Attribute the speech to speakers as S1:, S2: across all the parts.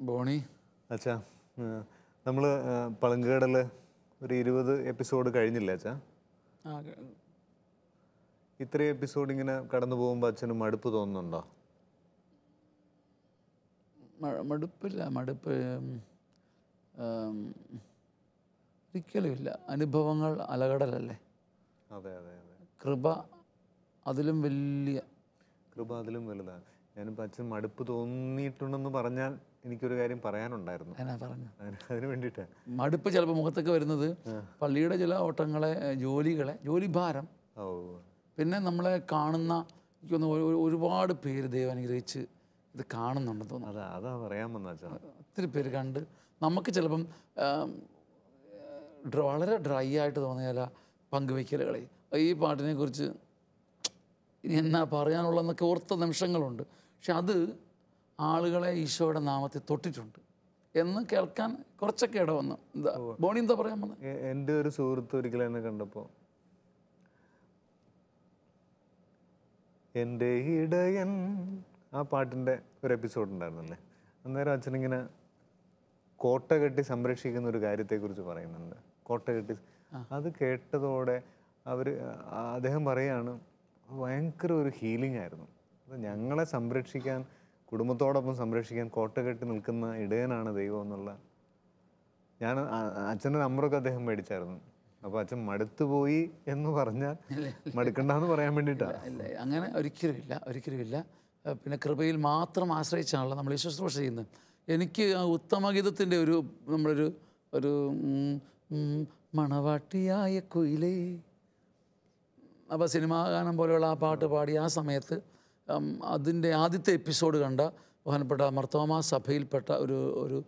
S1: ബോണി
S2: അച്ഛാ, നമ്മൾ പളങ്കുകടൽ ഒരു 20 എപ്പിസോഡ് കഴിഞ്ഞില്ല അച്ഛാ? ഇത്രയും എപ്പിസോഡ് ഇങ്ങനെ കടന്നു പോകുമ്പോൾ അച്ഛന് മടുപ്പ് തോന്നുന്നുണ്ടോ?
S1: മടുപ്പില്ല, മടുപ്പ് ഒരിക്കലുമില്ല. അനുഭവങ്ങൾ അലകടലല്ലേ.
S2: അതെ അതെ അതെ.
S1: കൃപ അതിലും വലിയ
S2: കൃപ അതിലും വലുതാണ്. ഞാനിപ്പോൾ അച്ഛൻ മടുപ്പ് തോന്നിയിട്ടുണ്ടെന്ന് പറഞ്ഞാൽ എനിക്കൊരു കാര്യം പറയാനുണ്ടായിരുന്നു. അതിന് വേണ്ടിയിട്ട്
S1: മടുപ്പ് ചിലപ്പോൾ മുഖത്തൊക്കെ വരുന്നത് പള്ളിയുടെ ചില ഓട്ടങ്ങളെ, ജോലിഭാരം, പിന്നെ നമ്മളെ കാണുന്ന എനിക്കൊന്ന് ഒരുപാട് പേര് ദൈവം അനുഗ്രഹിച്ച് ഇത് കാണുന്നുണ്ടെന്ന് തോന്നുന്നു.
S2: അതാ പറയാൻ വന്ന അച്ഛാ.
S1: ഒത്തിരി പേര് കണ്ട് നമുക്ക് ചിലപ്പം വളരെ ഡ്രൈ ആയിട്ട് തോന്നിയ ചില പങ്കുവയ്ക്കലുകളെ ഈ പാട്ടിനെ കുറിച്ച് ഇനി എന്നാ പറയാനുള്ളതെന്നൊക്കെ ഓർത്ത നിമിഷങ്ങളുണ്ട്. പക്ഷെ അത് ആളുകളെ ഈശോയുടെ നാമത്തിൽ തൊട്ടിട്ടുണ്ട് എന്ന് കേൾക്കാൻ കുറച്ചൊക്കെ ഇടവന്നു. ബോണി എന്താ പറയാൻ വന്നത്?
S2: എൻ്റെ ഒരു സുഹൃത്ത് ഒരിക്കലും എന്നെ കണ്ടപ്പോൾ എൻ്റെ ഇടയൻ, ആ പാട്ടിൻ്റെ ഒരു എപ്പിസോഡ് ഉണ്ടായിരുന്നല്ലേ, അന്നേരം അച്ഛനിങ്ങനെ കോട്ട കെട്ടി സംരക്ഷിക്കുന്ന ഒരു കാര്യത്തെക്കുറിച്ച് പറയുന്നുണ്ട്. കോട്ട കെട്ടി അത് കേട്ടതോടെ അദ്ദേഹം പറയുകയാണ് ഭയങ്കര ഒരു ഹീലിംഗ് ആയിരുന്നു. അത് ഞങ്ങളെ സംരക്ഷിക്കാൻ, കുടുംബത്തോടൊപ്പം സംരക്ഷിക്കാൻ കോട്ട കെട്ടി നിൽക്കുന്ന ഇടയനാണ് ദൈവം എന്നുള്ള. ഞാൻ അച്ഛൻ്റെ നമ്പറൊക്കെ അദ്ദേഹം മേടിച്ചായിരുന്നു. അപ്പോൾ അച്ഛൻ മടുത്തു പോയി എന്ന് പറഞ്ഞാൽ മടുക്കണ്ടെന്ന് പറയാൻ വേണ്ടിയിട്ടാണ്.
S1: അങ്ങനെ ഒരിക്കലുമില്ല. പിന്നെ കൃപയിൽ മാത്രം ആശ്രയിച്ചാണല്ലോ നമ്മൾ ഈ ശുശ്രൂഷ ചെയ്യുന്നത്. എനിക്ക് ആ ഉത്തമഗീതത്തിൻ്റെ ഒരു മണവാട്ടിയായ കുയിലേ, അപ്പോൾ സിനിമാ ഗാനം പോലെയുള്ള ആ പാട്ട് പാടി ആ സമയത്ത് അതിൻ്റെ ആദ്യത്തെ എപ്പിസോഡ് കണ്ട ബഹുമാനപ്പെട്ട മർത്തോമാ സഭയിൽപ്പെട്ട ഒരു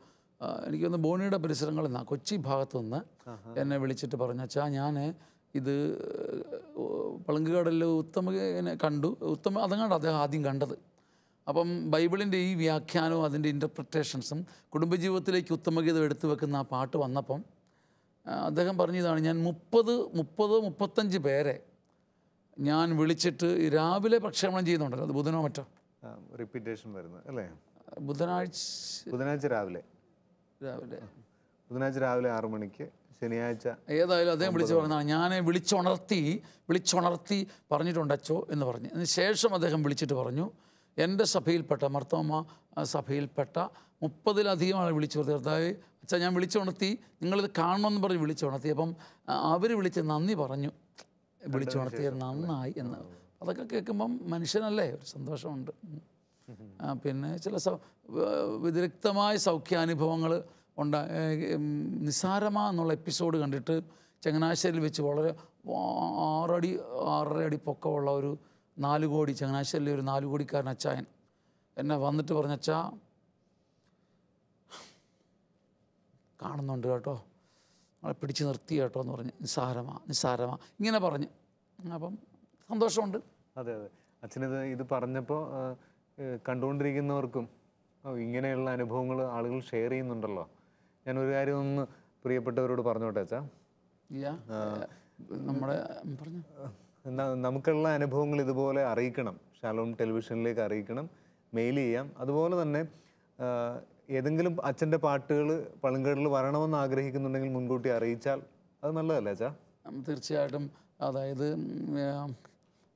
S1: എനിക്കൊന്ന് ബോണിയുടെ പരിസരങ്ങളിൽ നിന്നാണ്, കൊച്ചി ഭാഗത്തു നിന്ന് എന്നെ വിളിച്ചിട്ട് പറഞ്ഞാൽ ഞാൻ ഇത് പളങ്കുകടലിൽ ഉത്തമനെ കണ്ടു. അതങ്ങാണ്ട് അദ്ദേഹം ആദ്യം കണ്ടത്. അപ്പം ബൈബിളിൻ്റെ ഈ വ്യാഖ്യാനവും അതിൻ്റെ ഇൻ്റർപ്രിറ്റേഷൻസും കുടുംബജീവിതത്തിലേക്ക് ഉത്തമഗീതം എടുത്തു വെക്കുന്ന ആ പാട്ട് വന്നപ്പം അദ്ദേഹം പറഞ്ഞതാണ്, ഞാൻ 30-35 പേരെ ഞാൻ വിളിച്ചിട്ട് രാവിലെ പ്രക്ഷേപണം ചെയ്യുന്നുണ്ടല്ലോ, അത് ബുധനോ മറ്റോ
S2: റിപ്പീറ്റേഷൻ വരുന്നത് അല്ലേ?
S1: ബുധനാഴ്ച
S2: രാവിലെ 6 മണിക്ക്, ശനിയാഴ്ച
S1: ഏതായാലും അദ്ദേഹം വിളിച്ച് പറഞ്ഞതാണ്. ഞാൻ വിളിച്ചുണർത്തി പറഞ്ഞിട്ടുണ്ട് അച്ചോ എന്ന് പറഞ്ഞ്. അതിന് ശേഷം അദ്ദേഹം വിളിച്ചിട്ട് പറഞ്ഞു, എൻ്റെ സഭയിൽപ്പെട്ട മർത്തോമ സഭയിൽപ്പെട്ട 30-ലധികം ആൾ വിളിച്ചു പറഞ്ഞു, അതായത് അച്ഛാ ഞാൻ വിളിച്ചുണർത്തി, നിങ്ങളിത് കാണണമെന്ന് പറഞ്ഞ് വിളിച്ചുണർത്തി. അപ്പം അവർ വിളിച്ച് നന്ദി പറഞ്ഞു, വിളിച്ചുണർത്തിയത് നന്നായി എന്ന്. അതൊക്കെ കേൾക്കുമ്പം മനുഷ്യനല്ലേ ഒരു സന്തോഷമുണ്ട്. പിന്നെ ചില വിദഗ്ധമായ സൗഖ്യാനുഭവങ്ങൾ നിസാരമ എന്നുള്ള എപ്പിസോഡ് കണ്ടിട്ട് ചങ്ങനാശ്ശേരിയിൽ വെച്ച് വളരെ 6 അടി പൊക്കമുള്ള ഒരു 4 കോടി, ചങ്ങനാശ്ശേരിയിലെ ഒരു 4 കോടിക്കാരൻ അച്ചായൻ എന്നെ വന്നിട്ട് പറഞ്ഞ, അച്ഛാ കാണുന്നുണ്ട് കേട്ടോ, നമ്മളെ പിടിച്ച് നിർത്തി കേട്ടോ എന്ന് പറഞ്ഞ്, നിസാരമാ ഇങ്ങനെ പറഞ്ഞ്. അപ്പം സന്തോഷമുണ്ട്.
S2: അതെ അതെ, അച്ഛനിത് ഇത് പറഞ്ഞപ്പോൾ കണ്ടുകൊണ്ടിരിക്കുന്നവർക്കും ഇങ്ങനെയുള്ള അനുഭവങ്ങൾ ആളുകൾ ഷെയർ ചെയ്യുന്നുണ്ടല്ലോ. ഞാനൊരു കാര്യം ഒന്ന് പ്രിയപ്പെട്ടവരോട് പറഞ്ഞോട്ടെ അച്ഛാ. നമുക്കുള്ള അനുഭവങ്ങൾ ഇതുപോലെ അറിയിക്കണം, ഷാലോം ടെലിവിഷനിലേക്ക് അറിയിക്കണം, മെയിൽ ചെയ്യാം. അതുപോലെ തന്നെ ഏതെങ്കിലും അച്ഛൻ്റെ പാട്ടുകൾ പളങ്കുകടലിൽ വരണമെന്ന് ആഗ്രഹിക്കുന്നുണ്ടെങ്കിൽ മുൻകൂട്ടി അറിയിച്ചാൽ അത് നല്ലതല്ലേ അച്ഛാ?
S1: തീർച്ചയായിട്ടും. അതായത്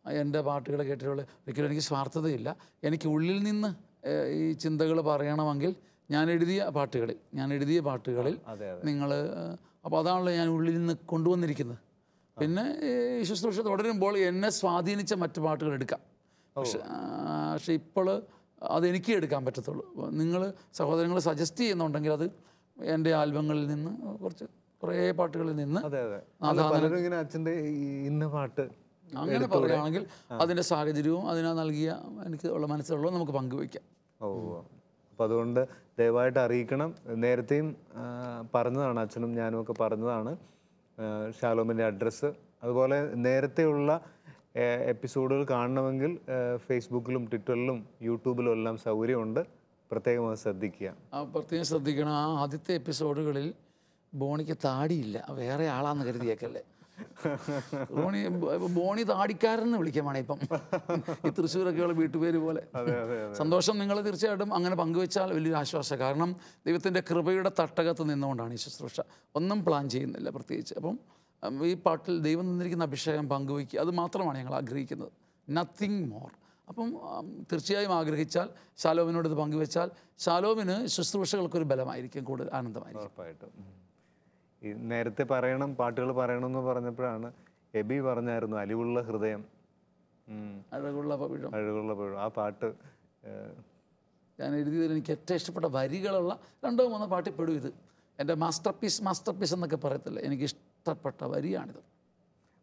S1: എൻ്റെ പാട്ടുകൾ കേട്ടിട്ടുള്ള ഒരിക്കലും എനിക്ക് സ്വാർത്ഥതയില്ല. എനിക്ക് ഉള്ളിൽ നിന്ന് ഈ ചിന്തകൾ പറയണമെങ്കിൽ ഞാൻ എഴുതിയ പാട്ടുകളിൽ
S2: അതെ
S1: നിങ്ങൾ അപ്പോൾ അതാണല്ലോ ഞാൻ ഉള്ളിൽ നിന്ന് കൊണ്ടുവന്നിരിക്കുന്നത്. പിന്നെ ഈ ശുശ്രൂഷ തുടരുമ്പോൾ എന്നെ സ്വാധീനിച്ച മറ്റു പാട്ടുകൾ എടുക്കാം. പക്ഷേ ഇപ്പോൾ അതെനിക്ക് എടുക്കാൻ പറ്റത്തുള്ളൂ. നിങ്ങൾ സഹോദരങ്ങൾ സജസ്റ്റ് ചെയ്യുന്നുണ്ടെങ്കിൽ അത് എൻ്റെ ആൽബങ്ങളിൽ നിന്ന് കുറേ പാട്ടുകളിൽ നിന്ന്
S2: അച്ഛൻ്റെ ഇന്ന പാട്ട്
S1: അങ്ങനെ പറയുകയാണെങ്കിൽ അതിൻ്റെ സാഹചര്യവും അതിനാ നൽകിയ എനിക്ക് ഉള്ള മനസ്സിലുള്ളത് നമുക്ക് പങ്കുവയ്ക്കാം.
S2: അപ്പം അതുകൊണ്ട് ദയവായിട്ട് അറിയിക്കണം. നേരത്തെയും പറഞ്ഞതാണ്, അച്ഛനും ഞാനും ഒക്കെ പറഞ്ഞതാണ് ഷാലോമിൻ്റെ അഡ്രസ്സ്. അതുപോലെ നേരത്തെയുള്ള എപ്പിസോഡുകൾ കാണണമെങ്കിൽ ഫേസ്ബുക്കിലും ട്വിറ്ററിലും യൂട്യൂബിലും എല്ലാം സൗകര്യമുണ്ട്. പ്രത്യേകം ശ്രദ്ധിക്കുക.
S1: പ്രത്യേകം ശ്രദ്ധിക്കണം. ആ ആദ്യത്തെ എപ്പിസോഡുകളിൽ ബോണിക്ക് താടിയില്ല, വേറെ ആളാന്ന് കരുതിയേക്കല്ലേ. ബോണി താടിക്കാരെന്ന് വിളിക്കാമാണ് ഇപ്പം ഈ തൃശ്ശൂരൊക്കെയുള്ള വീട്ടുപേര് പോലെ. സന്തോഷം. നിങ്ങൾ തീർച്ചയായിട്ടും അങ്ങനെ പങ്കുവെച്ചാൽ വലിയൊരു ആശ്വാസം. കാരണം ദൈവത്തിൻ്റെ കൃപയുടെ തട്ടകത്ത് നിന്നുകൊണ്ടാണ് ഈ ശുശ്രൂഷ. ഒന്നും പ്ലാൻ ചെയ്യുന്നില്ല പ്രത്യേകിച്ച്. അപ്പം ഈ പാട്ടിൽ ദൈവം തന്നിരിക്കുന്ന അഭിഷേകം പങ്കുവയ്ക്കുക, അത് മാത്രമാണ് ഞങ്ങൾ ആഗ്രഹിക്കുന്നത്, നത്തിങ് മോർ. അപ്പം തീർച്ചയായും ആഗ്രഹിച്ചാൽ ശാലോമിനോട് ഇത് പങ്കുവെച്ചാൽ ശാലോമിന് ശുശ്രൂഷകൾക്കൊരു ബലമായിരിക്കും, കൂടുതൽ ആനന്ദമായിരിക്കും.
S2: ഉറപ്പായിട്ടും. ഈ നേരത്തെ പാട്ടുകൾ പറയണമെന്ന് പറഞ്ഞപ്പോഴാണ് എബി പറഞ്ഞായിരുന്നു അലിവുള്ള ഹൃദയം,
S1: അഴകുള്ള പവിഴം.
S2: ആ പാട്ട്
S1: ഞാൻ എഴുതിയതിൽ എനിക്ക് ഏറ്റവും ഇഷ്ടപ്പെട്ട വരികളുള്ള 2-3 പാട്ടിൽ പെടും ഇത്. എൻ്റെ മാസ്റ്റർ പീസ് എന്നൊക്കെ പറയത്തില്ല, എനിക്ക് ഇഷ്ടപ്പെട്ട വരിയാണിത്.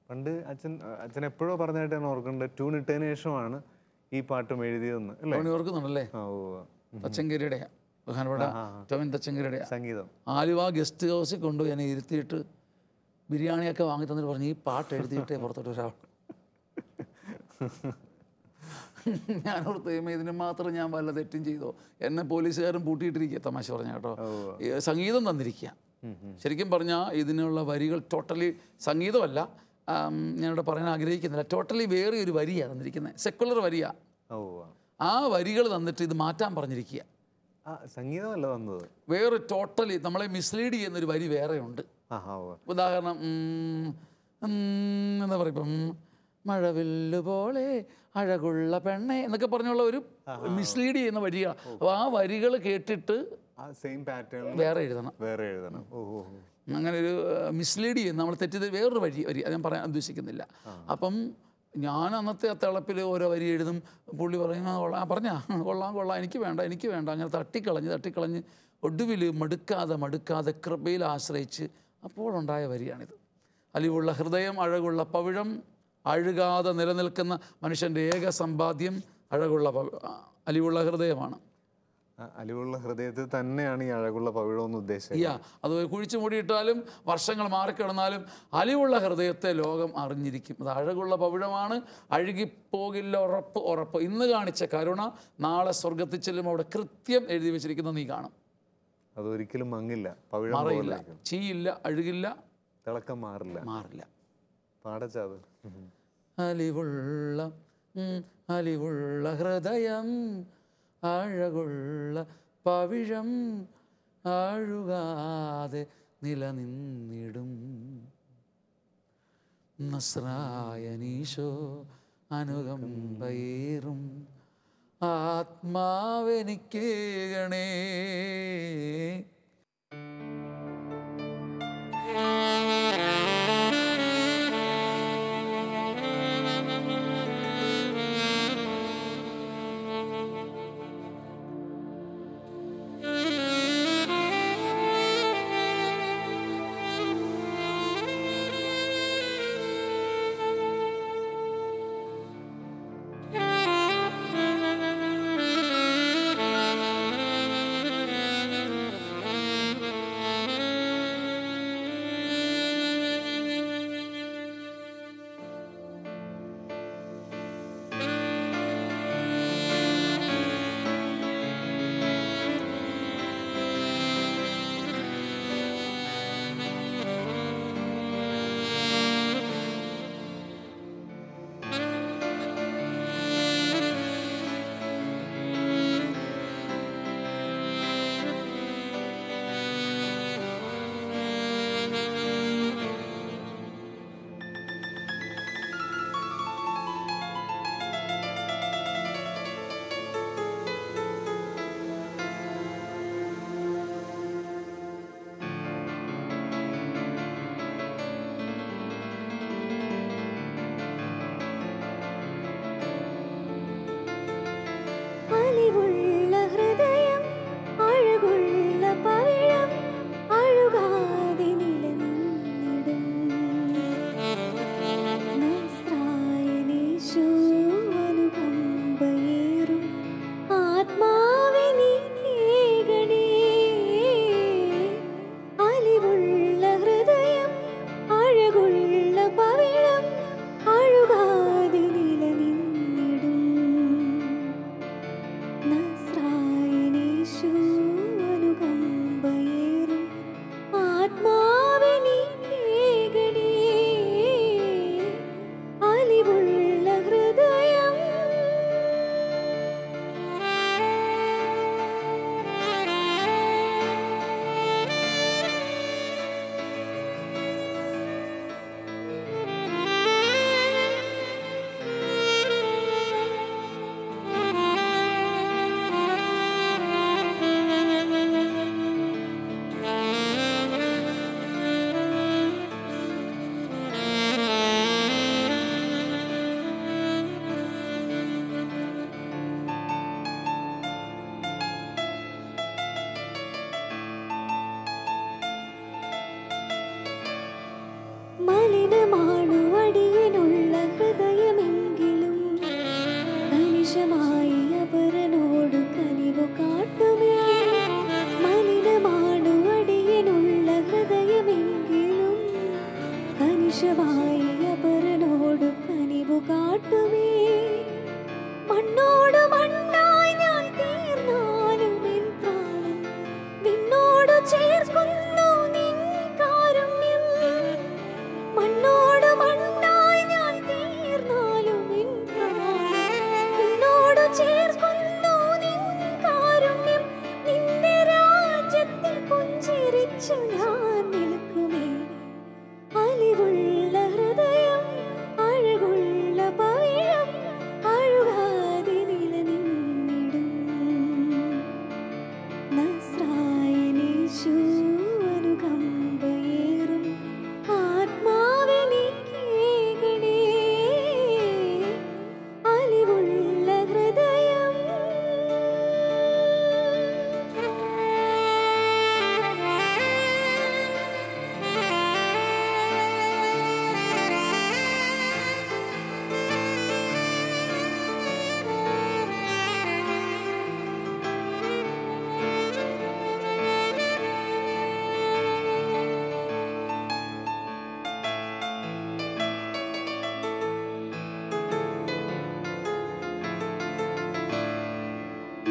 S2: പണ്ട് അച്ഛൻ എപ്പോഴോ പറഞ്ഞായിട്ട് ഞാൻ ഓർക്കുന്നുണ്ട്, ട്യൂൺ ഇട്ടതിന് ശേഷമാണ് ഈ പാട്ടും എഴുതിയതെന്ന് അല്ലേ?
S1: ഓർക്കുന്നുണ്ടല്ലേ? തച്ചങ്കരിയുടെ ബഹുമാനപ്പെട്ട ടോമിൻ തച്ചങ്കരിയുടെ
S2: സംഗീതം.
S1: ആലുവ ഗസ്റ്റ് ഹൗസിൽ കൊണ്ടുപോയി എന്നെ ഇരുത്തിയിട്ട് ബിരിയാണിയൊക്കെ വാങ്ങി തന്നിട്ട് പറഞ്ഞു, ഈ പാട്ട് എഴുതിയിട്ടേ പുറത്തോട്ട് ഒരാൾ. ഞാനോർത്ത് ഇതിന് മാത്രം ഞാൻ വല്ല തെറ്റും ചെയ്തോ, എന്നെ പോലീസുകാരും പൂട്ടിയിട്ടിരിക്കുക, തമാശ പറഞ്ഞ കേട്ടോ. സംഗീതം തന്നിരിക്കുക. ശരിക്കും പറഞ്ഞാൽ ഇതിനുള്ള വരികൾ ടോട്ടലി സംഗീതമല്ല, ഞാനിവിടെ പറയാൻ ആഗ്രഹിക്കുന്നില്ല, ടോട്ടലി വേറെ ഒരു വരിയാണ് തന്നിരിക്കുന്നത്, സെക്കുലർ വരിയാണ്. ആ വരികൾ തന്നിട്ട് ഇത് മാറ്റാൻ പറഞ്ഞിരിക്കുക.
S2: സംഗീതമല്ല തന്നത്,
S1: വേറെ ടോട്ടലി നമ്മളെ മിസ്ലീഡ് ചെയ്യുന്നൊരു വരി വേറെ ഉണ്ട്. ഉദാഹരണം എന്താ പറയുക, ഇപ്പം മഴവില്ല് പോലെ അഴകുള്ള പെണ്ണെ എന്നൊക്കെ പറഞ്ഞുള്ള ഒരു മിസ്ലീഡ് ചെയ്യുന്ന വരികളാണ്. അപ്പോൾ ആ വരികൾ കേട്ടിട്ട് വേറെ എഴുതണം. അങ്ങനെ ഒരു മിസ്ലീഡ് ചെയ്യുന്ന നമ്മൾ തെറ്റിദ്ധ വേറൊരു വരി അത് ഞാൻ പറയാൻ ഉദ്ദേശിക്കുന്നില്ല. അപ്പം ഞാൻ അന്നത്തെ തിളപ്പിൽ ഓരോ വരി എഴുതും, പുള്ളി പറയും കൊള്ളാം എനിക്ക് വേണ്ട അങ്ങനെ തട്ടിക്കളഞ്ഞ് ഒടുവിൽ മടുക്കാതെ കൃപയിൽ ആശ്രയിച്ച് അപ്പോഴുണ്ടായ വരിയാണിത്. അലിവുള്ള ഹൃദയം അഴകുള്ള പവിഴം, അഴുകാതെ നിലനിൽക്കുന്ന മനുഷ്യൻ്റെ ഏക സമ്പാദ്യം അലിവുള്ള ഹൃദയമാണ്.
S2: അലിവുള്ള ഹൃദയത്തിൽ തന്നെയാണ് ഈ അഴകുള്ള പവിഴം എന്ന് ഉദ്ദേശിക്കുക.
S1: അത് കുഴിച്ചു മൂടിയിട്ടാലും വർഷങ്ങൾ മാറിക്കിടന്നാലും അലിവുള്ള ഹൃദയത്തെ ലോകം അറിഞ്ഞിരിക്കും. അത് അഴകുള്ള പവിഴമാണ്, അഴുകിപ്പോകില്ല, ഉറപ്പ്. ഇന്ന് കാണിച്ച കരുണ നാളെ സ്വർഗത്തിൽ ചെല്ലുമ്പോൾ അവിടെ കൃത്യം എഴുതി വെച്ചിരിക്കുന്നത് നീ കാണും.
S2: അതൊരിക്കലും മങ്ങില്ല,
S1: മറയില്ല, ചീയില്ല, അഴുകില്ല,
S2: തിളക്കം മാറില്ല. പാടച്ചാത്.
S1: അലിവുള്ള ഹൃദയം അഴകുള്ള പവിഴം അഴുകാതെ നിലനിന്നിടും, നസ്രായനീശോ അനുകമ്പയേറും ആത്മാവെനിക്കേകണേ.
S3: മലിനമാണു അടിയനുള്ള ഹൃദയമെങ്കിലും കനിശമായി അപരനോടു കനിവു കാട്ടുമേ. മലിനമാണു അടിയനുള്ള ഹൃദയമെങ്കിലും കനിശമായി അപരനോടു കനിവു കാട്ടുമേ. മണ്ണോട് മണ്ണായി ഞാൻ തീർന്നാലും എൻ പ്രാണൻ നിന്നോട് ചേർക്കുന്നു നിൻ കാരുണ്യം. മണ്ണോട് മണ്ണായി ഞാൻ തീർന്നാലും എൻ പ്രാണൻ നിന്നോട് ചേർക്കുന്നു നിൻ കാരുണ്യം. നിന്റെ രാജ്യത്തിൽ പുഞ്ചിരിച്ചു ഞാൻ നിൽക്കുമേ. അലിവുള്ള ഹൃദയം അഴകുള്ള പവിഴം അഴുകാതെ നിലനിന്നിടും. നസ്രായനീശു അനുകമ്പയേറും ആത്മാവെനിക്കേകണേ. അലിവുള്ള ഹൃദയം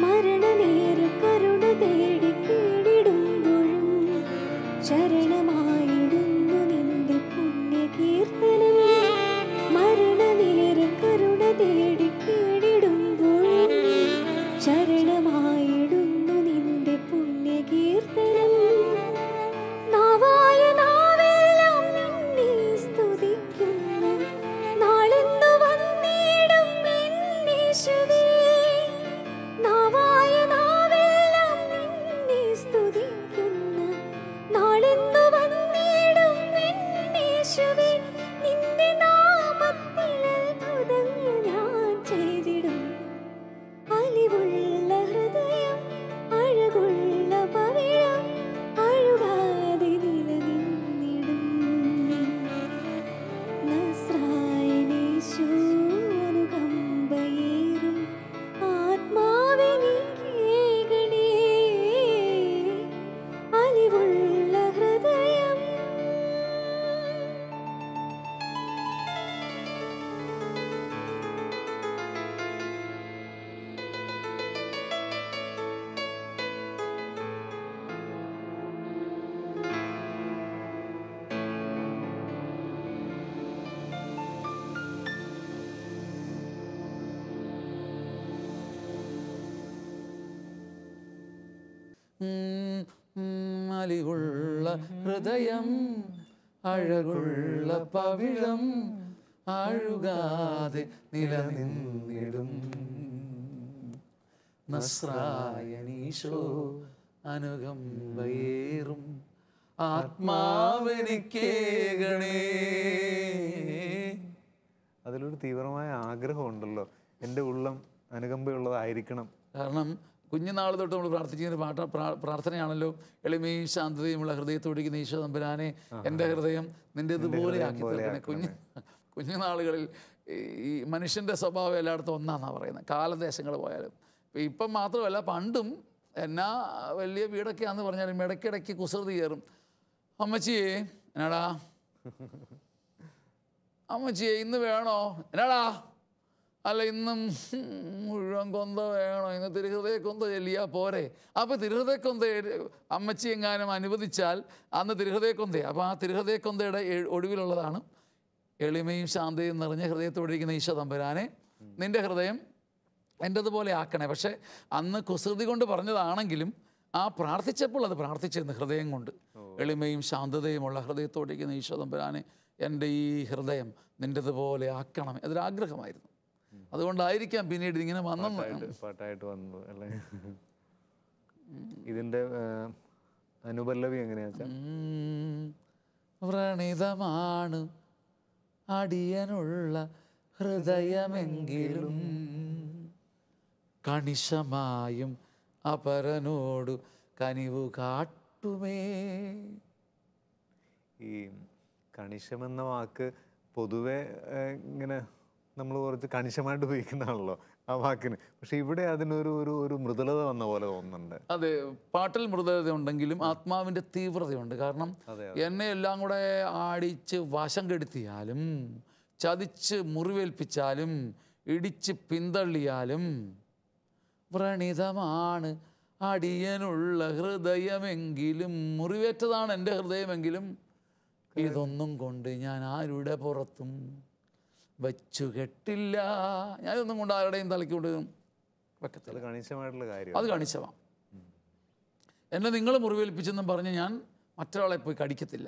S3: മരണനേരം കരുണ തേടി കീഴിടുമ്പോഴും ശരണമായിടുന്നു നിന്റെ പുണ്യകീർത്തനം. മരണനേരം കരുണ തേടി കീഴിടുമ്പോഴും ശരണമായിടുന്നു നിന്റെ പുണ്യകീർത്തനം. നാവായ നാവെല്ലാം നിന്നെ സ്തുതിക്കുന്നു. നാളെന്നു വന്നിടും എന്നേശുവേ. നാവായ നാവെല്ലാം നിന്നെ സ്തുതിക്കുന്നു. നാളെന്നു വന്നിടും എന്നേശുവേ. നിന്റെ നാമത്തിൽ അത്ഭുതങ്ങൾ ഞാൻ ചെയ്തിടും. അലിവുള്ള ഹൃദയം അഴകുള്ള പവിഴം അഴുകാതെ നിലനിന്നിടും. നസ്രായനീശു അനുകമ്പയേറും ആത്മാവെനിക്കേകണേ. അലിവുള്ള ഹൃദയം
S1: അലിവുള്ള ഹൃദയം അഴകുള്ള പവിഴം അഴുകാതെ നിലനിന്നിടും. നസ്രായനീശോ അനുകമ്പയേറും ആത്മാവെനിക്കേകണേ.
S2: അതിലൊരു തീവ്രമായ ആഗ്രഹമുണ്ടല്ലോ, എൻ്റെ ഉള്ളം അനുകമ്പയുള്ളതായിരിക്കണം.
S1: കാരണം കുഞ്ഞുനാൾ തൊട്ട് നമ്മൾ പ്രാർത്ഥിക്കുന്ന പ്രാർത്ഥനയാണല്ലോ, എളിമയും ശാന്തതയുമുള്ള ഹൃദയത്തോടിക്കുന്ന ഈശോ തമ്പുരാനെ എൻ്റെ ഹൃദയം നിൻ്റേതുപോലെ ആക്കി തീർക്കണേ. കുഞ്ഞുനാളുകളിൽ ഈ മനുഷ്യൻ്റെ സ്വഭാവം എല്ലായിടത്തും ഒന്നാന്നാണ് പറയുന്നത്, കാലദേശങ്ങൾ പോയാലും. ഇപ്പം മാത്രമല്ല, പണ്ടും എന്നാ വലിയ വീടൊക്കെയാണെന്ന് പറഞ്ഞാലും ഇടയ്ക്കിടയ്ക്ക് കുസൃതി കയറും. അമ്മച്ചിയെ എന്നാടാ, അമ്മച്ചിയെ ഇന്ന് വേണോ, എന്നാടാ, അല്ല ഇന്നും മുഴുവൻ കൊന്ത വേണോ, ഇന്ന് തിരുഹൃദയ കൊന്ത ചെല്ലിയാ പോരെ. അപ്പോൾ തിരുഹൃദയ കൊന്ത അമ്മച്ചി എങ്ങാനും അനുവദിച്ചാൽ അന്ന് തിരുഹൃദയ കൊന്തയാണ്. അപ്പോൾ ആ തിരുഹൃദയ കൊന്തയുടെ ഒടുവിലുള്ളതാണ് എളിമയും ശാന്തയും നിറഞ്ഞ ഹൃദയത്തോടിരിക്കുന്ന ഈശോ തമ്പുരാനെ നിൻ്റെ ഹൃദയം എൻ്റെതുപോലെ ആക്കണേ. പക്ഷേ അന്ന് കുസൃതി കൊണ്ട് പറഞ്ഞതാണെങ്കിലും ആ പ്രാർത്ഥിച്ചപ്പോൾ അത് പ്രാർത്ഥിച്ചിരുന്നു ഹൃദയം കൊണ്ട്. എളിമയും ശാന്തതയുമുള്ള ഹൃദയത്തോടിരിക്കുന്ന ഈശോ തമ്പുരാനെ എൻ്റെ ഈ ഹൃദയം നിൻ്റെതുപോലെ ആക്കണം, അതൊരാഗ്രഹമായിരുന്നു. അതുകൊണ്ടായിരിക്കാം പിന്നീട് ഇങ്ങനെ
S2: പാട്ടായിട്ട് വന്നത് അല്ലേ. ഇതിൻ്റെ അനുപല്ലവി എങ്ങനെയാ?
S1: വ്രണിതമാണ് അടിയനുള്ള ഹൃദയമെങ്കിലും കണിശമായും അപരനോടു കനിവു കാട്ടുമേ.
S2: ഈ കണിശമെന്ന വാക്ക് പൊതുവെ ഇങ്ങനെ നമ്മൾ കുറച്ച് കണിശമായിട്ട് ഉപയോഗിക്കുന്നതാണല്ലോ ആ വാക്കിന്. പക്ഷെ ഇവിടെ അതിനൊരു ഒരു ഒരു മൃദുലത വന്ന പോലെ തോന്നുന്നുണ്ട്.
S1: അതെ, പാട്ടിൽ മൃദുലത ഉണ്ടെങ്കിലും ആത്മാവിൻ്റെ തീവ്രതയുണ്ട്. കാരണം എന്നെ എല്ലാം കൂടെ ആടിച്ച് വശം കെടുത്തിയാലും, ചതിച്ച് മുറിവേൽപ്പിച്ചാലും, ഇടിച്ച് പിന്തള്ളിയാലും വ്രണിതമാണ് അടിയനുള്ള ഹൃദയമെങ്കിലും, മുറിവേറ്റതാണ് എൻ്റെ ഹൃദയമെങ്കിലും, ഇതൊന്നും കൊണ്ട് ഞാൻ ആരുടെ പുറത്തും വച്ചു കെട്ടില്ല. ഞാനിതൊന്നും കൊണ്ട് ആരുടെയും തലയ്ക്കൊണ്ട് വെക്കത്തില്ല.
S2: കണിശമായിട്ടുള്ള കാര്യം
S1: അത് കണിശമാണ്. എന്നെ നിങ്ങൾ മുറിവേൽപ്പിച്ചെന്നും പറഞ്ഞ് ഞാൻ മറ്റൊരാളെ പോയി കടിക്കത്തില്ല.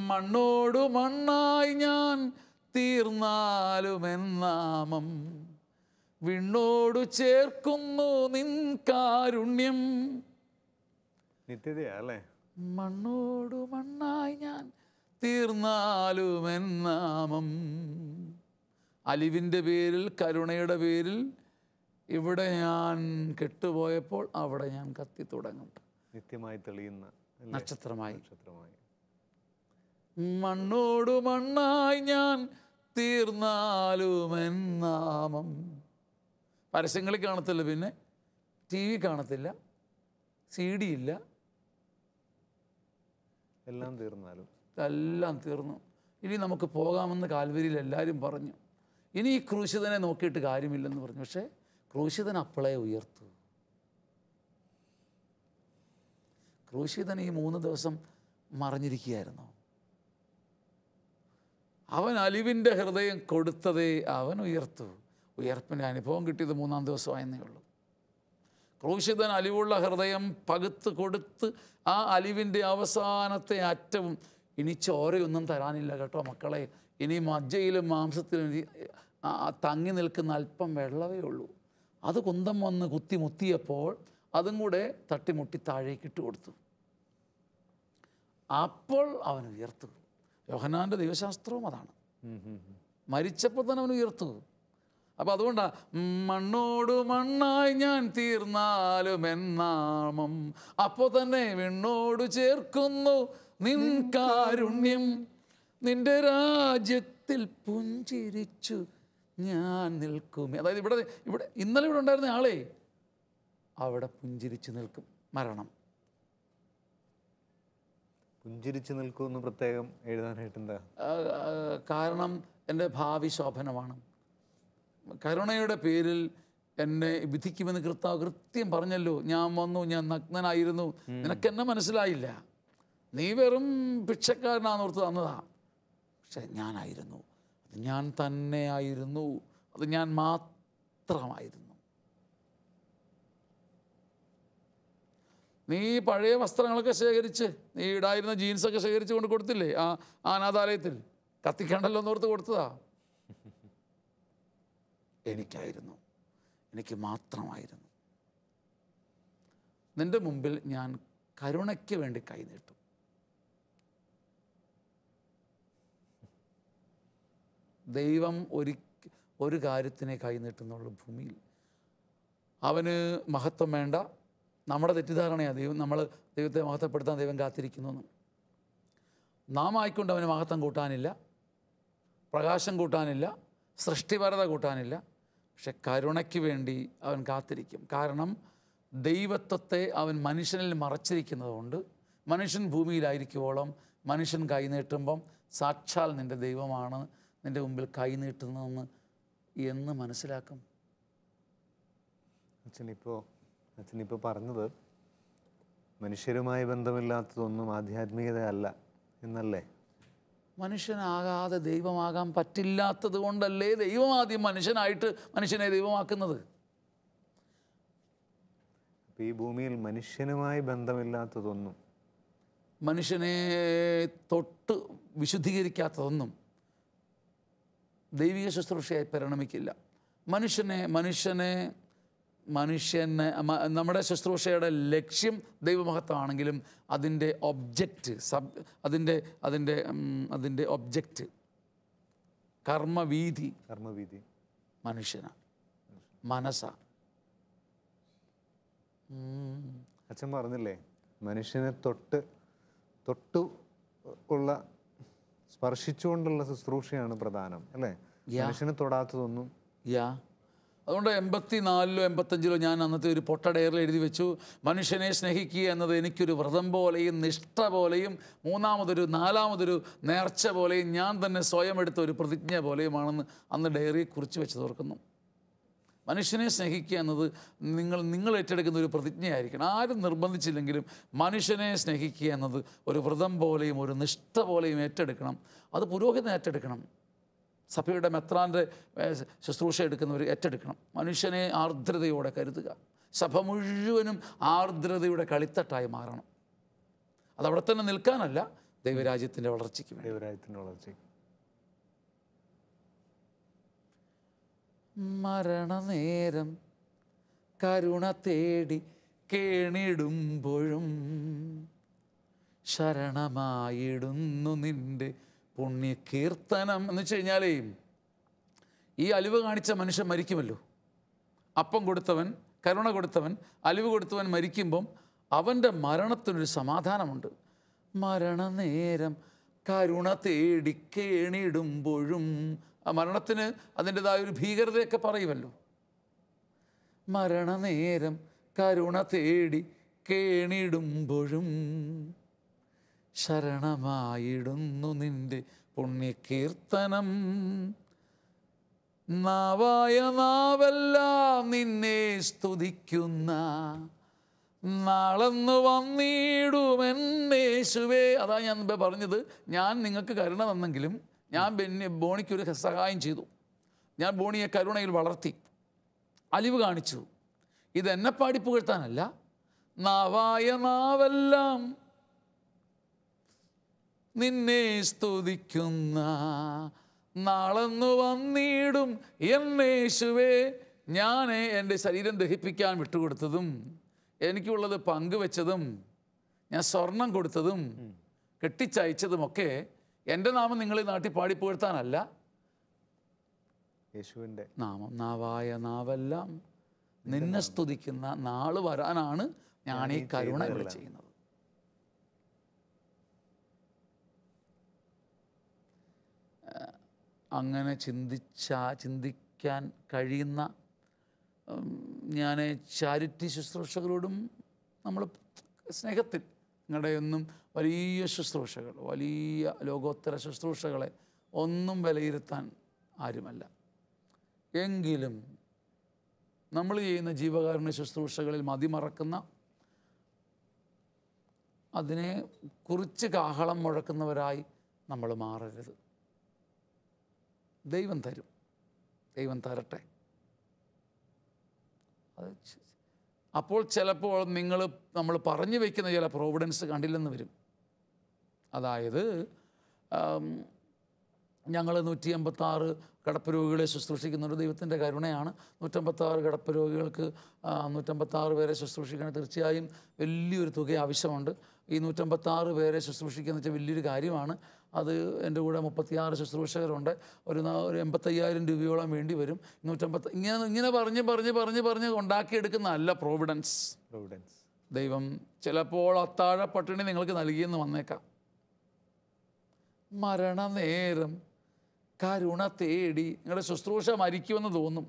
S1: മണ്ണോടു മണ്ണായി ഞാൻ തീർന്നാലും എന്നാമം വിണ്ണോടു ചേർക്കുന്നു നിൻ കാരുണ്യം.
S2: നിത്യതയാ അല്ലേ?
S1: മണ്ണോടു മണ്ണായി ഞാൻ തീർന്നാലും എന്നാമം. അലിവിൻ്റെ പേരിൽ, കരുണയുടെ പേരിൽ ഇവിടെ ഞാൻ കെട്ടുപോയപ്പോൾ അവിടെ ഞാൻ കത്തി തുടങ്ങും,
S2: നിത്യമായി തെളിയുന്ന
S1: നക്ഷത്രമായി.
S2: നക്ഷത്രമായി.
S1: മണ്ണോടു മണ്ണായി ഞാൻ തീർന്നാലും എന്നാമം. പരസ്യങ്ങളിൽ കാണത്തില്ല, പിന്നെ ടി വി കാണത്തില്ല, CD ഇല്ല,
S2: എല്ലാം തീർന്നാലും
S1: എല്ലാം തീർന്നു. ഇനി നമുക്ക് പോകാമെന്ന് കാൽവരിയിൽ എല്ലാവരും പറഞ്ഞു. ഇനി ഈ ക്രൂശിതനെ നോക്കിയിട്ട് കാര്യമില്ലെന്ന് പറഞ്ഞു. പക്ഷേ ക്രൂശിതൻ അപ്പളെ ഉയർത്തു. ക്രൂശിതൻ ഈ 3 ദിവസം മറഞ്ഞിരിക്കുകയായിരുന്നു. അവൻ അലിവിൻ്റെ ഹൃദയം കൊടുത്തതേ അവൻ ഉയർത്തു. ഉയർപ്പിൻ്റെ അനുഭവം കിട്ടിയത് 3-ാം ദിവസമായെന്നേ ഉള്ളൂ. ക്രൂശിതൻ അലിവുള്ള ഹൃദയം പകുത്ത് കൊടുത്ത് ആ അലിവിൻ്റെ അവസാനത്തെ അറ്റവും, ഇനി ചോരയൊന്നും തരാനില്ല കേട്ടോ മക്കളെ, ഇനി മജ്ജയിലും മാംസത്തിലും തങ്ങി നിൽക്കുന്ന അല്പം വെള്ളമേ ഉള്ളൂ. അത് കുന്തം വന്ന് കുത്തി മുത്തിയപ്പോൾ അതും കൂടെ തട്ടിമുട്ടി താഴേക്ക് ഇട്ട് കൊടുത്തു. അപ്പോൾ അവൻ ഉയർത്തു. യോഹന്നാൻ്റെ ദൈവശാസ്ത്രവും അതാണ്. മരിച്ചപ്പോൾ തന്നെ അവൻ ഉയർത്തു. അപ്പം അതുകൊണ്ടാണ് മണ്ണോട് മണ്ണായി ഞാൻ തീർന്നാലും എന്നാമം അപ്പോൾ തന്നെ വിണ്ണോട് ചേർക്കുന്നു നിൻ കാരുണ്യം. നിന്റെ രാജ്യത്തിൽ പുഞ്ചിരിച്ചു ഞാൻ നിൽക്കും. അതായത് ഇവിടെ ഇന്നലെ ഇവിടെ ഉണ്ടായിരുന്ന ആളെ അവിടെ പുഞ്ചിരിച്ചു നിൽക്കും. മരണം
S2: പുഞ്ചിരിച്ചു നിൽക്കുമെന്ന് പ്രത്യേകം എഴുതാനായിട്ട് എന്താ
S1: കാരണം? എൻ്റെ ഭാവി ശോഭനമാണ്. കരുണയുടെ പേരിൽ എന്നെ വിധിക്കുമെന്ന് കർത്താവ് കൃത്യം പറഞ്ഞല്ലോ. ഞാൻ വന്നു, ഞാൻ നഗ്നനായിരുന്നു, നിനക്കെന്നെ മനസ്സിലായില്ല, നീ വെറും ഭിക്ഷക്കാരനാന്നോർത്ത് തന്നതാ. പക്ഷെ ഞാനായിരുന്നു, അത് ഞാൻ തന്നെ ആയിരുന്നു, അത് ഞാൻ മാത്രമായിരുന്നു. നീ പഴയ വസ്ത്രങ്ങളൊക്കെ ശേഖരിച്ച്, നീ ഇടായിരുന്ന ജീൻസൊക്കെ ശേഖരിച്ച് കൊണ്ട് കൊടുത്തില്ലേ ആ അനാഥാലയത്തിൽ? കത്തിക്കണ്ടല്ലോ എന്നോർത്ത് കൊടുത്തതാ. എനിക്കായിരുന്നു, എനിക്ക് മാത്രമായിരുന്നു. നിൻ്റെ മുമ്പിൽ ഞാൻ കരുണയ്ക്ക് വേണ്ടി കൈനീട്ടും. ദൈവം ഒരു കാര്യത്തിനെ കൈനീട്ടുന്നുള്ളൂ ഭൂമിയിൽ. അവന് മഹത്വം വേണ്ട. നമ്മുടെ തെറ്റിദ്ധാരണയാണ് നമ്മൾ ദൈവത്തെ മഹത്വപ്പെടുത്താൻ ദൈവം കാത്തിരിക്കുന്നു. നാം ആയിക്കൊണ്ട് അവന് മഹത്വം കൂട്ടാനില്ല, പ്രകാശം കൂട്ടാനില്ല, സൃഷ്ടിപരത കൂട്ടാനില്ല. പക്ഷെ കരുണയ്ക്ക് വേണ്ടി അവൻ കാത്തിരിക്കും. കാരണം ദൈവത്വത്തെ അവൻ മനുഷ്യനിൽ മറച്ചിരിക്കുന്നതുകൊണ്ട് മനുഷ്യൻ ഭൂമിയിലായിരിക്കുവോളം മനുഷ്യൻ കൈനീട്ടുമ്പം സാക്ഷാൽ നിൻ്റെ ദൈവമാണ് നിൻ്റെ മുമ്പിൽ കൈനീട്ടുന്നതെന്ന് എന്ന് മനസ്സിലാക്കും.
S2: അച്ഛനിപ്പോൾ പറഞ്ഞത് മനുഷ്യരുമായി ബന്ധമില്ലാത്തതൊന്നും ആധ്യാത്മികത അല്ല എന്നല്ലേ?
S1: മനുഷ്യനാകാതെ ദൈവമാകാൻ പറ്റില്ലാത്തത് കൊണ്ടല്ലേ ദൈവം ആദ്യം മനുഷ്യനായിട്ട് മനുഷ്യനെ ദൈവമാക്കുന്നത്.
S2: ഈ ഭൂമിയിൽ മനുഷ്യനുമായി ബന്ധമില്ലാത്തതൊന്നും,
S1: മനുഷ്യനെ തൊട്ട് വിശുദ്ധീകരിക്കാത്തതൊന്നും ദൈവിക ശുശ്രൂഷയായി പരിണമിക്കില്ല. മനുഷ്യനെ നമ്മുടെ ശുശ്രൂഷയുടെ ലക്ഷ്യം ദൈവമഹത്വമാണെങ്കിലും അതിൻ്റെ ഒബ്ജക്റ്റ് അതിൻ്റെ ഒബ്ജക്റ്റ് കർമ്മവീതി മനുഷ്യനാണ്, മനസ്സാണ്.
S2: അച്ഛൻ പറഞ്ഞില്ലേ മനുഷ്യനെ ഉള്ള സ്പർശിച്ചുകൊണ്ടുള്ള ശുശ്രൂഷയാണ് പ്രധാനം അല്ലേ? മനുഷ്യനെ തൊടാത്തതൊന്നും.
S1: യാ അതുകൊണ്ട് 84-ലോ 85-ലോ ഞാൻ അന്നത്തെ ഒരു പൊട്ടഡയറിൽ എഴുതി വെച്ചു, മനുഷ്യനെ സ്നേഹിക്കുക എന്നത് എനിക്കൊരു വ്രതം പോലെയും നിഷ്ഠ പോലെയും നാലാമതൊരു നേർച്ച പോലെയും ഞാൻ തന്നെ സ്വയം എടുത്ത ഒരു പ്രതിജ്ഞ പോലെയുമാണെന്ന് അന്ന് ഡയറി കുറിച്ച് വെച്ച് തോർക്കുന്നു. മനുഷ്യനെ സ്നേഹിക്കുക എന്നത് നിങ്ങൾ ഏറ്റെടുക്കുന്ന ഒരു പ്രതിജ്ഞയായിരിക്കണം. ആരും നിർബന്ധിച്ചില്ലെങ്കിലും മനുഷ്യനെ സ്നേഹിക്കുക എന്നത് ഒരു വ്രതം പോലെയും ഒരു നിഷ്ഠ പോലെയും ഏറ്റെടുക്കണം. അത് പുരോഹിതൻ ഏറ്റെടുക്കണം. സഭയുടെ മെത്രാൻ്റെ ശുശ്രൂഷ എടുക്കുന്നവർ ഏറ്റെടുക്കണം. മനുഷ്യനെ ആർദ്രതയോടെ കരുതുക. സഭ മുഴുവനും ആർദ്രതയുടെ കളിത്തട്ടായി മാറണം. അതവിടെ തന്നെ നിൽക്കാനല്ല, ദൈവരാജ്യത്തിൻ്റെ വളർച്ചയ്ക്ക് വേണ്ടി.
S2: ദൈവരാജ്യത്തിൻ്റെ വളർച്ചയ്ക്ക്.
S1: മരണനേരം കരുണ തേടി കേണിടുമ്പോഴും ശരണമായിടുന്നു നിൻ്റെ പുണ്യകീർത്തനം എന്ന് വെച്ച് കഴിഞ്ഞാലേ, ഈ അലിവ് കാണിച്ച മനുഷ്യൻ മരിക്കുമല്ലോ. അപ്പം കൊടുത്തവൻ, കരുണ കൊടുത്തവൻ, അലിവ് കൊടുത്തവൻ മരിക്കുമ്പം അവൻ്റെ മരണത്തിനൊരു സമാധാനമുണ്ട്. മരണനേരം കരുണ തേടി കേണിടുമ്പോഴും, ആ മരണത്തിന് അതിൻ്റെതായ ഒരു ഭീകരതയൊക്കെ പറയുമല്ലോ. മരണനേരം കരുണ തേടി കേണിടുമ്പോഴും ശരണമായിടുന്നു നിൻ്റെ പുണ്യകീർത്തനം. നാവായ നാവെല്ലാം നിന്നെ സ്തുതിക്കുന്ന നാളെന്ന് വന്നിടുമെന്നേശുവേ. അതാ ഞാൻ മുമ്പേ പറഞ്ഞത്, ഞാൻ നിങ്ങൾക്ക് കരുണ തന്നെങ്കിലും ഞാൻ ബോണിക്കൊരു സഹായം ചെയ്തു. ഞാൻ ബോണിയെ കരുണയിൽ വളർത്തി, അലിവ് കാണിച്ചു. ഇതെന്നെ പാടി പുകഴ്ത്താനല്ല, നാവായ നാവെല്ലാം നിന്നെ സ്തുതിക്കുന്ന നാളെന്നു വന്നിടും എന്നേശുവേ. ഞാൻ എൻ്റെ ശരീരം ദഹിപ്പിക്കാൻ വിട്ടുകൊടുത്തതും എനിക്കുള്ളത് പങ്കുവെച്ചതും ഞാൻ സ്വർണം കൊടുത്തതും കെട്ടിച്ചയച്ചതുമൊക്കെ എൻ്റെ നാമം നിങ്ങൾ ഈ നാട്ടിൽ പാടിപ്പുകഴ്ത്താനല്ല,
S2: യേശുവിൻ്റെ
S1: നാമം. നാവായ നാവെല്ലാം നിന്നെ സ്തുതിക്കുന്ന നാള് വരാനാണ് ഞാൻ ഈ കരുണ ഇവിടെ ചെയ്യുന്നത്. അങ്ങനെ ചിന്തിക്കാൻ കഴിയുന്ന ഞാൻ ചാരിറ്റി ശുശ്രൂഷകളോടും നമ്മൾ സ്നേഹത്തിൽ, നിങ്ങളുടെയൊന്നും വലിയ ശുശ്രൂഷകൾ, വലിയ ലോകോത്തര ശുശ്രൂഷകളെ ഒന്നും വിലയിരുത്താൻ ആരുമല്ല. എങ്കിലും നമ്മൾ ചെയ്യുന്ന ജീവകാരുണ്യ ശുശ്രൂഷകളിൽ മതിമറക്കുന്ന, അതിനെ കുറിച്ച് കാഹളം മുഴക്കുന്നവരായി നമ്മൾ മാറരുത്. ദൈവം തരും, ദൈവം തരട്ടെ. അത് അപ്പോൾ ചിലപ്പോൾ നമ്മൾ പറഞ്ഞു വയ്ക്കുന്ന ചില പ്രോവിഡൻസ് കണ്ടില്ലെന്ന് വരും. അതായത് ഞങ്ങൾ 156 കിടപ്പ് രോഗികളെ ശുശ്രൂഷിക്കുന്നുണ്ട്. ദൈവത്തിൻ്റെ കരുണയാണ്. 156 കിടപ്പ് രോഗികൾക്ക് 156 പേരെ ശുശ്രൂഷിക്കാൻ തീർച്ചയായും വലിയൊരു തുക ആവശ്യമുണ്ട്. ഈ 156 പേരെ ശുശ്രൂഷിക്കുക വെച്ചാൽ വലിയൊരു കാര്യമാണ്. അത് എൻ്റെ കൂടെ 36 ശുശ്രൂഷകരുണ്ട്. ഒരു 85,000 രൂപയോളം വേണ്ടി വരും. 150 ഇങ്ങനെ പറഞ്ഞ് ഉണ്ടാക്കിയെടുക്കുന്നതല്ല പ്രോവിഡൻസ്. ദൈവം ചിലപ്പോൾ അത്താഴ പട്ടിണി നിങ്ങൾക്ക് നൽകിയെന്ന് വന്നേക്കാം. മരണനേരം കരുണ തേടി, നിങ്ങളുടെ ശുശ്രൂഷ മരിക്കുമെന്ന് തോന്നും,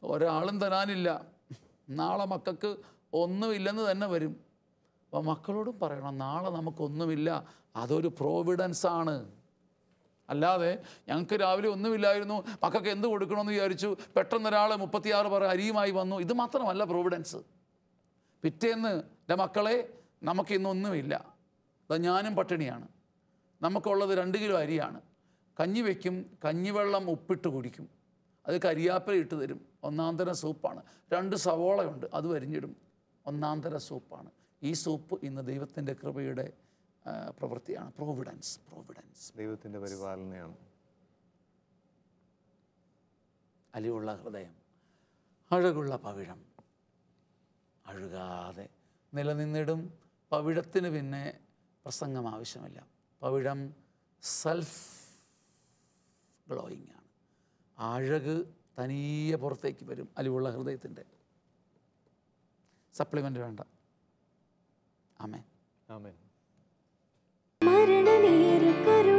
S1: ഒരാളും തരാനില്ല, നാളെ മക്കൾക്ക് ഒന്നുമില്ലെന്ന് തന്നെ വരും. അപ്പോൾ മക്കളോടും പറയണം, നാളെ നമുക്കൊന്നുമില്ല, അതൊരു പ്രോവിഡൻസാണ്. അല്ലാതെ ഞങ്ങൾക്ക് രാവിലെ ഒന്നുമില്ലായിരുന്നു, മക്കൾക്ക് എന്ത് കൊടുക്കണമെന്ന് വിചാരിച്ചു, പെട്ടെന്നൊരാൾ 36 പറ അരിയുമായി വന്നു. ഇത് മാത്രമല്ല പ്രോവിഡൻസ്. പിറ്റേന്ന് എൻ്റെ മക്കളെ നമുക്ക് ഇന്നൊന്നുമില്ല, ഞാനും പട്ടിണിയാണ്, നമുക്കുള്ളത് 2 കിലോ അരിയാണ്, കഞ്ഞി വയ്ക്കും, കഞ്ഞിവെള്ളം ഉപ്പിട്ട് കുടിക്കും, അത് കരിയാപ്പില ഇട്ട് തരും, ഒന്നാന്തരം സൂപ്പാണ്, 2 സവോളയുണ്ട്, അത് അരിഞ്ഞിടും, ഒന്നാന്തര സൂപ്പാണ്. ഈ സൂപ്പ് ഇന്ന് ദൈവത്തിൻ്റെ കൃപയുടെ പ്രവൃത്തിയാണ്. പ്രോവിഡൻസ്
S2: ദൈവത്തിൻ്റെ പരിപാലനയാണ്.
S1: അലിവുള്ള ഹൃദയം, അഴകുള്ള പവിഴം, അഴുകാതെ നിലനിന്നിടും. പവിഴത്തിന് പിന്നെ പ്രസംഗം ആവശ്യമില്ല. പവിഴം സെൽഫ് ഗ്ലോയിങ് ആണ്. അഴക് തനിയെ പുറത്തേക്ക് വരും. അലിവുള്ള ഹൃദയത്തിൻ്റെ സപ്ലിമെൻ്റ് വേണ്ട. ആമേൻ.
S3: മരണനേരം കരുണ